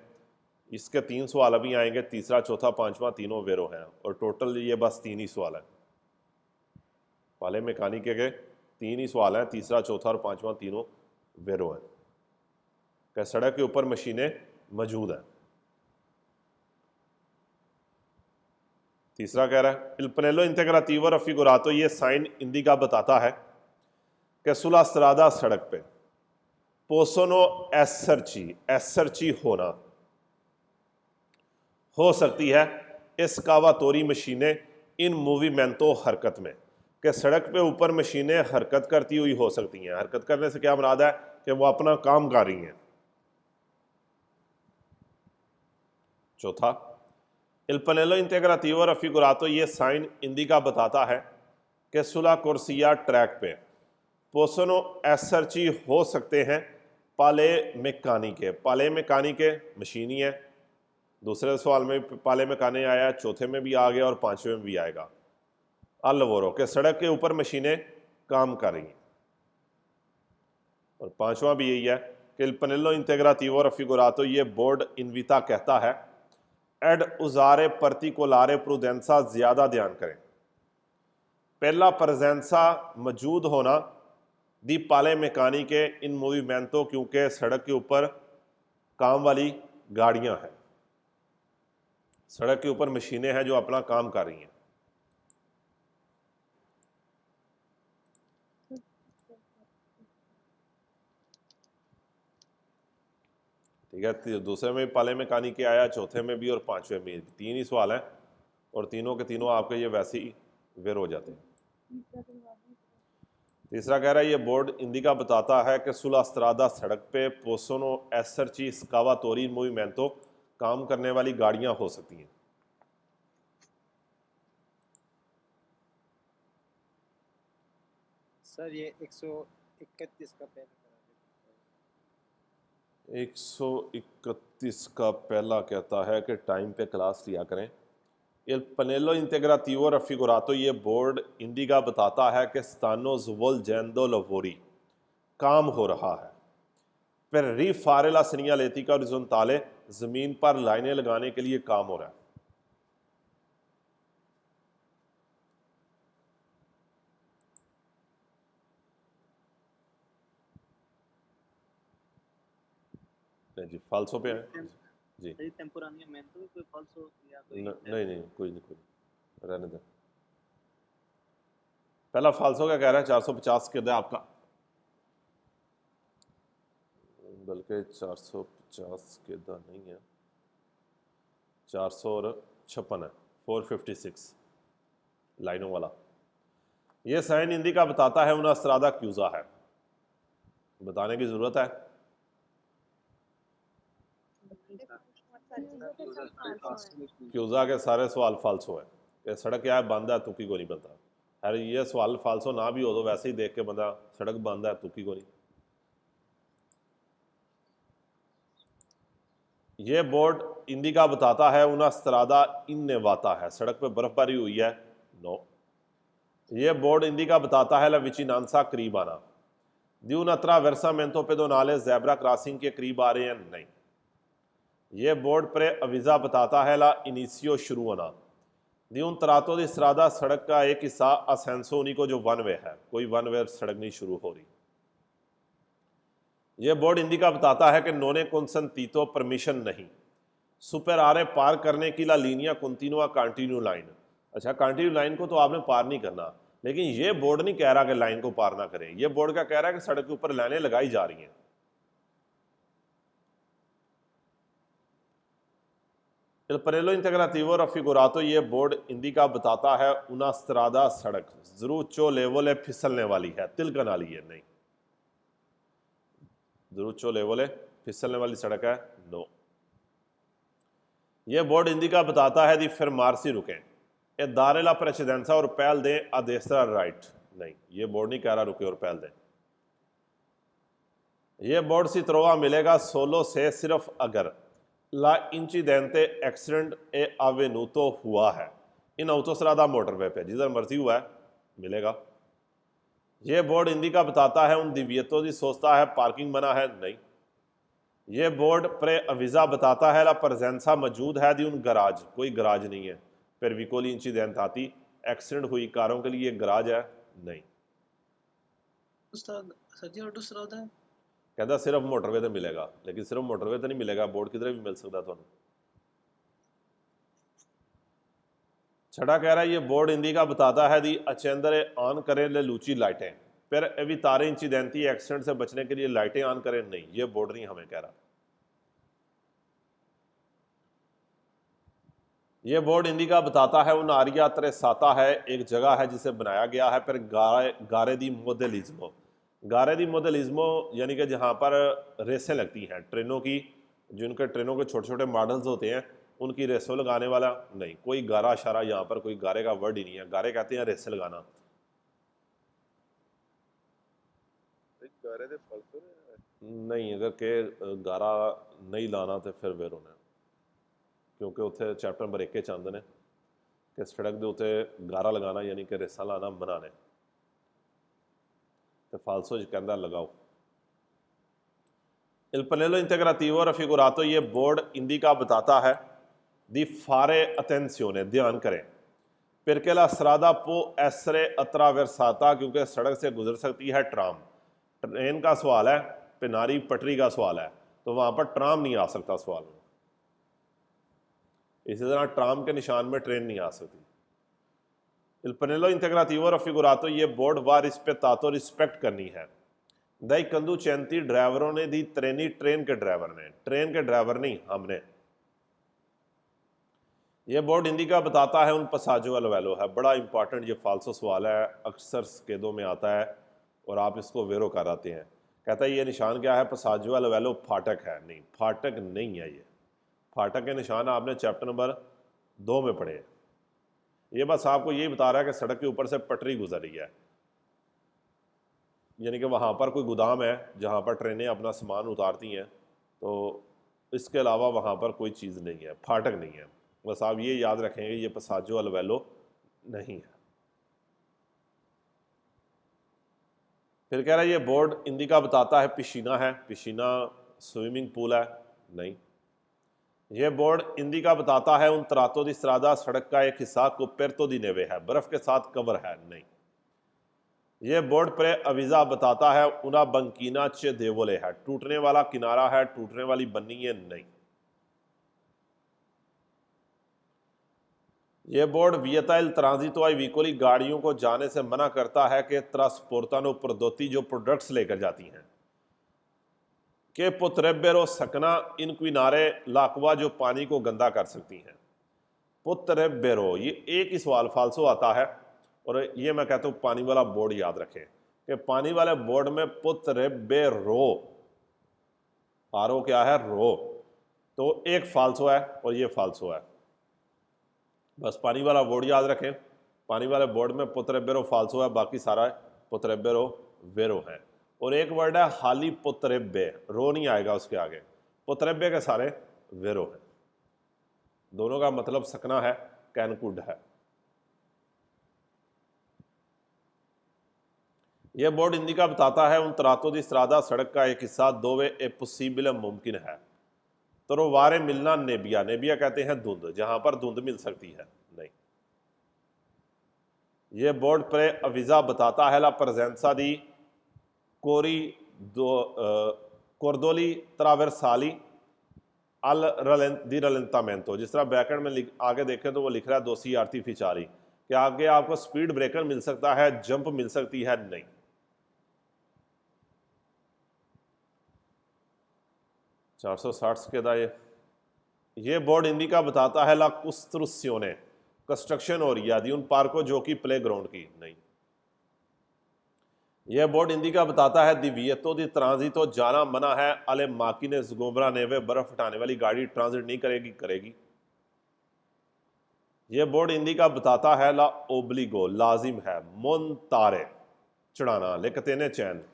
इसके 3 सवाल अभी आएंगे, तीसरा, चौथा, पांचवा, तीनों वेरो हैं, और टोटल ये बस 3 ही सवाल हैं। पाले मैकानिक के 3 ही सवाल हैं, तीसरा, चौथा और पांचवा तीनों वेरो हैं, कि सड़क के ऊपर मशीनें मौजूद हैं। तीसरा कह रहा है इल पनेलो इंटेग्रातिवो रफिगुरातो, ये साइन हिंदी का बताता है कि सुला स्त्रादा, सड़क पे, पोसोनो एसरची, एसरची होना, हो सकती है एस्कावातोरी मशीनें इन मूवीमेंटो, हरकत में, कि सड़क पे ऊपर मशीनें हरकत करती हुई हो सकती हैं। हरकत करने से क्या मुराद है, कि वो अपना काम कर रही हैं। चौथा, इल पनेलो इंटेग्रातिवो रफिगुरातो, ये साइन हिंदी का बताता है कि सुला कुर्सिया, ट्रैक पे, पोसोनो एसरची हो सकते हैं पाले मैकानिके, पाले मैकानिके मशीन ही है। दूसरे सवाल में पाले मैकाने आया, चौथे में भी आ गया और पांचवें में भी आएगा। अल्लवोरो, के सड़क के ऊपर मशीनें काम कर रही हैं। और पांचवा भी यही है कि इल पनेलो इंटेग्रातिवो रफिगुरातो, ये बोर्ड इनविता कहता है एड उजारे पर्टिकुलारे प्रूडेंसा, ज्यादा ध्यान करें। पहला प्रेजेंसा मौजूद होना, दी पाले मैकानिके इन मूवमेंटो, क्योंकि सड़क के ऊपर काम वाली गाड़ियां हैं, सड़क के ऊपर मशीनें हैं जो अपना काम कर रही हैं। ठीक है, दूसरे में पाले मैकानिके आया, चौथे में भी और पांचवें में भी। 3 ही सवाल हैं और तीनों के तीनों आपके ये वैसे ही वेर हो जाते हैं। तीसरा कह रहा है ये बोर्ड इंडिका बताता है कि सुला स्त्रादा सड़क पे पोसोनो एसरची स्कावातोरी मूवमेंटो काम करने वाली गाड़ियां हो सकती हैं। सर ये 131 का पहले करा 131 का पहला कहता है कि टाइम पे क्लास लिया करें। Il panello integrativo raffigurato, ये बोर्ड इंडिका बताता है कि stanno svolgendo lavori, काम हो रहा है। फिर रिफारे ला segnaletica orizzontale, जमीन पर लाइनें लगाने के लिए काम हो रहा है। नहीं जी, फाल्सो पे है जी। टेम्पोरानियमेंटो कोई फाल्सो या कोई नहीं, कोई नहीं, रहने दें। पहला फाल्सो का कह रहा है 450 के आपका, बल्कि 450 के नहीं है, 456 है, 456 लाइनों वाला। ये साइन हिंदी का बताता है उना स्त्रादा क्यूजा है, बताने की जरूरत है। क्यूजा के सारे सवाल फाल्सो है। ये सड़क क्या है, बंद है, तुकी को नहीं बनता। अरे ये सवाल फाल्सो ना भी हो तो वैसे ही देख के बंदा सड़क बंद है, तुकी को नहीं। ये बोर्ड इंडिका बताता है उना स्त्रादा इन्नेवाता है, सड़क पे बर्फबारी हुई है, नो। ये बोर्ड इंडिका बताता है ला विचिनांसा करीब आना, द्यून अत्रा वर्सामेंतो पेडोनाले ज़ेब्रा क्रॉसिंग के करीब आ रहे हैं, नहीं। ये बोर्ड प्रे अविजा बताता है ला इनिशियो शुरू होना, द्यून तरातो दी स्त्रादा सड़क का एक हिस्सा असेंसो उनिको जो वन वे है, कोई वन वे सड़क नहीं शुरू हो रही। यह बोर्ड इंडिका बताता है कि नोने कंसेंटीतो परमिशन नहीं, सुपर आरे पार करने की ला लीनिया कंटिन्यूआ कंटिन्यू लाइन। अच्छा, कंटिन्यू लाइन को तो आपने पार नहीं करना, लेकिन यह बोर्ड नहीं कह रहा कि लाइन को पार ना करें। यह बोर्ड क्या कह रहा है कि सड़क के ऊपर लाइनें लगाई जा रही हैं। Il panello integrativo raffigurato, ये बोर्ड इंडिका बताता है उना स्त्रादा सड़क जरूचो लेवल है, फिसलने वाली है, तिलकन वाली है, नहीं। जरूचो लेवल है, फिसलने वाली सड़क है, नो। ये बोर्ड इंडिका बताता है दी फिर मारसी रुकें, ए दारेला प्रेसिडेंसा और पहल दें अदेसरा राइट, नहीं। ये बोर्ड नहीं कह रहा रुके और पहल दें। ये बोर्ड सी त्रोवा मिलेगा सोलो से सिर्फ अगर ला इंचिडेंटे एक्सीडेंट ए आवेनुतो हुआ है इन autostrada मोटरवे पे, जिधर मर्जी हुआ है मिलेगा। ये बोर्ड इंडिका बताता है उन दिव्यतों की सोचता है पार्किंग बना है, नहीं। ये बोर्ड प्रे अविजा बताता है ला प्रजेंसा मौजूद है दी उन गराज, कोई गराज नहीं है। फिर विकोली इंचिडेंट आती, एक्सीडेंट हुई कारों के लिए गराज है, नहीं। उस्ताद सच्ची ऑटोस्ट्रादा है कहता सिर्फ मोटरवे तो मिलेगा, लेकिन सिर्फ मोटरवे तो नहीं मिलेगा, बोर्ड किधर भी मिल सकता है। छठा कह रहा है ये बोर्ड इंडिका बताता है दी अचेंदरे ऑन करें ले लूची लाइटें, फिर अभी तारे इंचिडेंटी एक्सीडेंट से बचने के लिए लाइटें ऑन करें, नहीं। ये बोर्ड नहीं हमें कह रहा। ये बोर्ड इंडिका बताता है उन आरिया त्रेसाता है, एक जगह है जिसे बनाया गया है, फिर गारे दी मोडेलिज्मो, गारे दी मोडेलिज्मो यानी कि जहाँ पर रेसें लगती हैं ट्रेनों की, जिनके ट्रेनों के छोटे छोटे मॉडल्स होते हैं उनकी रेसों लगाने वाला, नहीं। कोई गारा शारा यहाँ पर कोई गारे का वर्ड ही नहीं है, गारे कहते हैं रेसें लगाना। नहीं, अगर के गारा नहीं लाना तो फिर वेर होना, क्योंकि उत्थे चैप्टर नंबर 1 के आंदे ने कि सड़क के उत्ते गारा लगाना यानी कि रेसा लाना मना ने, तो फाल्सो कहता लगाओ। Il panello integrativo raffigurato, ये बोर्ड इंडिका बताता है दी फारे अटेंशियोने, ध्यान करें, perché la strada può essere attraversata, क्योंकि सड़क से गुजर सकती है ट्राम, ट्रेन का सवाल है, पेनारी पटरी का सवाल है, तो वहां पर ट्राम नहीं आ सकता सवाल में। इसी तरह ट्राम के निशान में ट्रेन नहीं आ सकती। Il pannello integrativo raffigurato ये बोर्ड वा rispettato रिस्पेक्ट करनी है। दई कंदुचेंती ड्राइवरों ने दी ट्रेनी ट्रेन के ड्राइवर ने, ट्रेन के ड्राइवर नहीं हमने। ये बोर्ड हिंदी का बताता है उन पसाजो अलवेलो है। बड़ा इंपॉर्टेंट ये फालसो सवाल है, अक्सर स्केदों में आता है और आप इसको वेरो कर आते हैं। कहता है ये निशान क्या है, पसाजो अलवेलो फाटक है। नहीं, फाटक नहीं है। ये फाटक के निशान आपने चैप्टर नंबर 2 में पढ़े हैं। ये बस आपको यही बता रहा है कि सड़क के ऊपर से पटरी गुजर रही है, यानी कि वहाँ पर कोई गोदाम है जहाँ पर ट्रेनें अपना सामान उतारती हैं, तो इसके अलावा वहाँ पर कोई चीज़ नहीं है, फाटक नहीं है। बस आप ये याद रखेंगे ये पसाजो अलवेलो नहीं है। फिर कह रहा है ये बोर्ड हिंदी का बताता है पिशीना है। पिशीना स्विमिंग पूल है? नहीं। यह बोर्ड हिंदी का बताता है उन तरातो दी स्ट्रादा सड़क का एक हिस्सा कोपेर्तो दी नेवे है, बर्फ के साथ कवर है? नहीं। यह बोर्ड प्रे अविजा बताता है उना बंकीना चे देवोले है, टूटने वाला किनारा है, टूटने वाली बन्नी है? नहीं। यह बोर्ड वियता इल ट्रांजितो आई विकोली गाड़ियों को जाने से मना करता है कि ट्रांसपोर्टानो प्रोदोती जो प्रोडक्ट्स लेकर जाती हैं के पुत्रेबेरो सकना इन किनारे लाकवा जो पानी को गंदा कर सकती हैं। पुत्रेबेरो ये एक ही सवाल फालसो आता है और ये मैं कहता हूँ पानी वाला बोर्ड याद रखें कि पानी वाले बोर्ड में पुत्रेबेरो, आरो क्या है, रो, तो एक फालसो है और ये फालसो है। बस पानी वाला बोर्ड याद रखें, पानी वाले बोर्ड में पुत्रेबेरो फालसो है, बाकी सारा पुत्रेबेरो वेरो है। और एक वर्ड है हाली पुत्रेबे, रो नहीं आएगा उसके आगे, पुत्रेबे के सारे वेरो है। दोनों का मतलब सकना है, कैनकुड है। यह बोर्ड हिंदी का बताता है उन तरातो दी स्ट्रादा सड़क का एक हिस्सा दोवे ए पॉसिबल मुमकिन है। तरोवारे मिलना नेबिया, नेबिया कहते हैं धुंध, जहां पर धुंध मिल सकती है? नहीं। यह बोर्ड प्रे अविजा बताता है ला प्रेजेंसा दी कोरी कोर्दोली ट्रावर्साली अल दी रलेंटामेंटो। जिस तरह बैकएंड में आगे देखें तो वो लिख रहा है दोसी आर्टिफिशियली, कि आगे आपको स्पीड ब्रेकर मिल सकता है, जंप मिल सकती है? नहीं। चार सौ साठ के दाए। ये बोर्ड हिंदी का बताता है ला कुस्ट्रुस्योने, कंस्ट्रक्शन हो रही है उन पार्को जो कि प्ले ग्राउंड की? नहीं। यह बोर्ड हिंदी का बताता है दिवियतो दी ट्रांजितो जाना मना है अले माकी ने जुगोबरा नेवे, बर्फ हटाने वाली गाड़ी ट्रांजिट नहीं करेगी? करेगी। यह बोर्ड हिंदी का बताता है ला ओब्लिगो, लाजिम है, मोन्तारे चढ़ाना, लिखते ने चैन,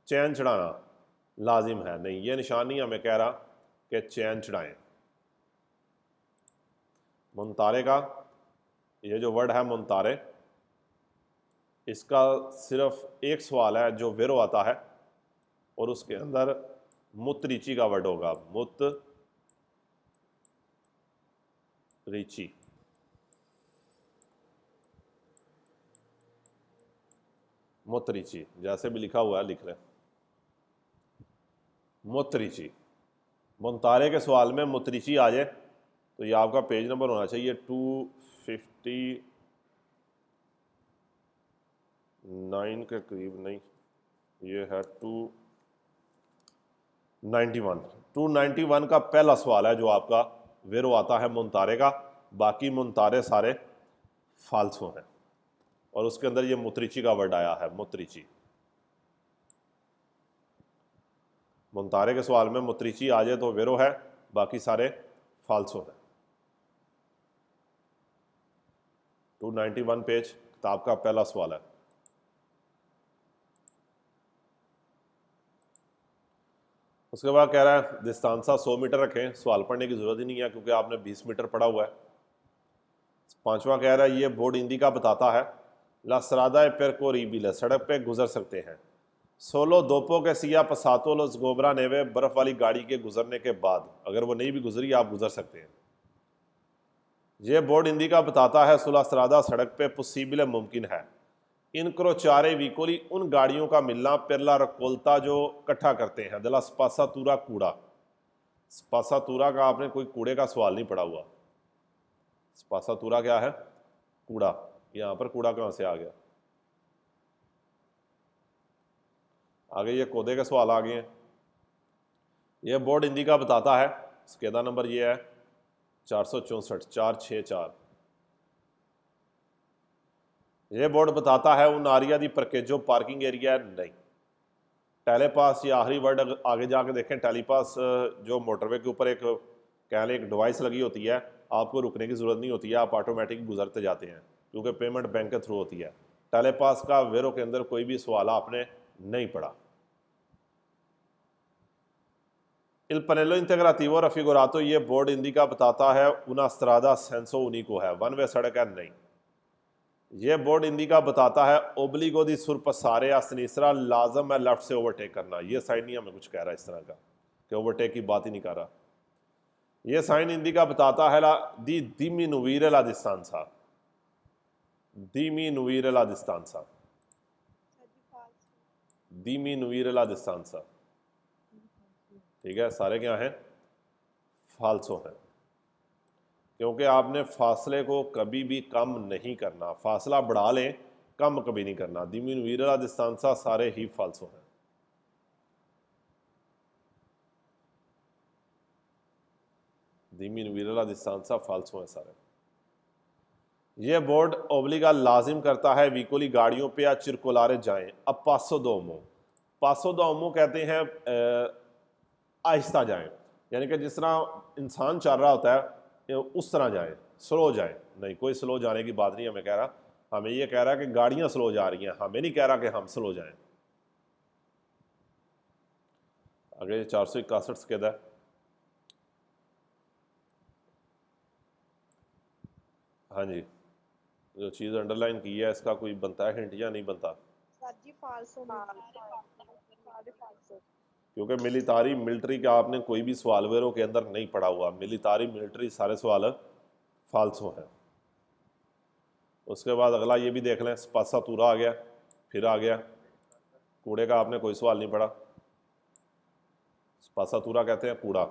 चैन चढ़ाना लाजिम है? नहीं। यह निशान नहीं हमें कह रहा कि चैन चढ़ाएं। मुंतारे का ये जो वर्ड है मुंतारे, इसका सिर्फ एक सवाल है जो वेरो आता है और उसके अंदर मुतरीची का वर्ड होगा, मुतरीची। मुतरीची जैसे भी लिखा हुआ है लिख लें, मुतरीची। मुंतारे के सवाल में मुतरीची आ जाए तो ये आपका पेज नंबर होना चाहिए 259 के करीब, नहीं ये है 291। 291 का पहला सवाल है जो आपका वेरो आता है मुंतारे का, बाकी मुंतारे सारे फाल्सो हैं और उसके अंदर ये मुतरीची का वर्ड आया है, मुतरीची। मुंतारे के सवाल में मुतरीची आ जाए तो वेरो है, बाकी सारे फाल्सो हैं। 291 पेज किताब का पहला सवाल है। उसके बाद कह रहा है डिस्टेंसा 100 मीटर रखें, सवाल पढ़ने की जरूरत ही नहीं है क्योंकि आपने 20 मीटर पढ़ा हुआ है। पांचवा कह रहा है ये बोर्ड हिंदी का बताता है ला सरादा पेरको रीबिल, सड़क पे गुजर सकते हैं। सोलो दोपो के सिया पसातो लोस गोबरा नेवे, बर्फ वाली गाड़ी के गुजरने के बाद, अगर वो नहीं भी गुजरी आप गुजर सकते हैं। ये बोर्ड हिंदी का बताता है सुला सरादा सड़क पे पॉसिबल मुमकिन है। incrociare vicoli उन गाड़ियों का मिलना per la raccolta जो इकट्ठा करते हैं, della spazzatura कूड़ा। स्पासातूरा का आपने कोई कूड़े का सवाल नहीं पढ़ा हुआ। स्पासातूरा क्या है? कूड़ा। यहां पर कूड़ा कहां से आ गया? आगे ये कोदे के सवाल आ गए हैं। ये बोर्ड हिंदी का बताता है, स्केदा नंबर ये है 464 464। ये बोर्ड बताता है उन आरिया दी परकेजो पार्किंग एरिया नहीं। टेलीपास, ये आखिरी वर्ड आगे जाके देखें। टेलीपास जो मोटरवे के ऊपर एक कह लें एक डिवाइस लगी होती है, आपको रुकने की ज़रूरत नहीं होती है, आप ऑटोमेटिक गुजरते जाते हैं क्योंकि पेमेंट बैंक के थ्रू होती है। टेलीपास का वेरो के अंदर कोई भी सवाल आपने नहीं पढ़ा। इल पनेलो इंटेग्राटिवो रफिगोरातो, ये बोर्ड हिंदी का बताता है उना स्त्रादा सेंसो उनिको है, वन वे सड़क है नहीं। ये बोर्ड हिंदी का बताता है ओब्लिगो दी सुर पसारे या सनीसरा, लाजम है लेफ्ट से ओवरटेक करना। ये साइन नहीं हमें कुछ कह रहा इस तरह का कि ओवरटेक की बात ही नहीं कर रहा। ये साइन हिंदी का बताता है ला दी दिमी नुवीरे ला डिस्टेंसा, दिमी नुवीरे ला डिस्टेंसा, दिमी नुवीरे ला डिस्टेंसा। ठीक है, सारे क्या हैं? फाल्सो हैं, क्योंकि आपने फासले को कभी भी कम नहीं करना। फासला बढ़ा लें, कम कभी नहीं करना। दिमिन वीरला डिस्टेंसा सारे ही फाल्सो हैं। दिमिन वीरला डिस्टेंसा फाल्सो हैं सारे। ये बोर्ड ओब्लिगा लाजिम करता है वीकोली गाड़ियों पे या चिरकुलारे जाएं। अब पासो दोमो कहते हैं आहिस्ता जाएं, यानी कि जिस तरह इंसान चल रहा होता है उस तरह जाएं, स्लो जाएं। नहीं, कोई स्लो जाने की बात नहीं हमें कह रहा, हमें ये कह रहा है कि गाड़ियां स्लो जा रही हैं, हमें नहीं कह रहा कि हम स्लो जाएं। आगे 461 के है, हाँ जी, जो चीज़ अंडरलाइन की है इसका कोई बनता है हिंट या नहीं बनता? क्योंकि मिलिट्री का आपने कोई भी सवाल वेरो के अंदर नहीं पढ़ा हुआ। मिलिट्री सारे सवाल फाल्सो हैं। उसके बाद अगला ये भी देख लें, स्पासातूरा आ गया, फिर आ गया कूड़े का, आपने कोई सवाल नहीं पढ़ा। स्पासातूरा कहते हैं कूड़ा।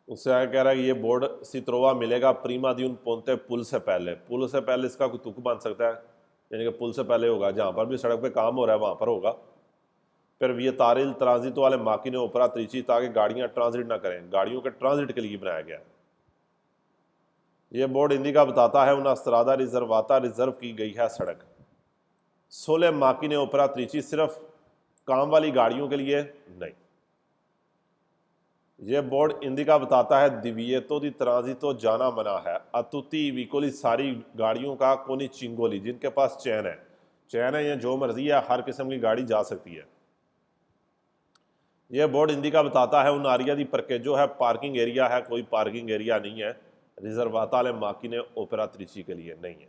उससे आगे कह रहा है कि ये बोर्ड सित्रोवा मिलेगा प्रीमा दी उन पोंते पुल से पहले। पुल से पहले इसका कोई तुक बन सकता है, यानी कि पुल से पहले होगा, जहाँ पर भी सड़क पे काम हो रहा है वहाँ पर होगा। फिर वियतारिल ट्रांजिट वाले माकी ने ऊपरा त्रिची, ताकि गाड़ियाँ ट्रांजिट ना करें, गाड़ियों के ट्रांजिट के लिए बनाया गया। ये बोर्ड हिंदी का बताता है उन अस्त्रादा रिजर्वाता, रिजर्व की गई है सड़क। सोले माकी ने ऊपरा त्रिची, सिर्फ काम वाली गाड़ियों के लिए नहीं। ये बोर्ड हिंदी का बताता है दिवियतो दी ट्रांजिटो जाना मना है। अतुति विकोली, सारी गाड़ियों का कोनी चिंगोली, जिनके पास चैन है, ये जो मर्जी है, हर किस्म की गाड़ी जा सकती है। यह बोर्ड हिंदी का बताता है उन आरिया दी परके जो है पार्किंग एरिया है, कोई पार्किंग एरिया नहीं है। रिजर्वाता ले माकी ने ओपेरा त्रिची के लिए नहीं है,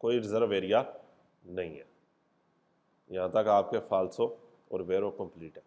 कोई रिजर्व एरिया नहीं है। यहाँ तक आपके फाल्सो और वेरो कंप्लीट है।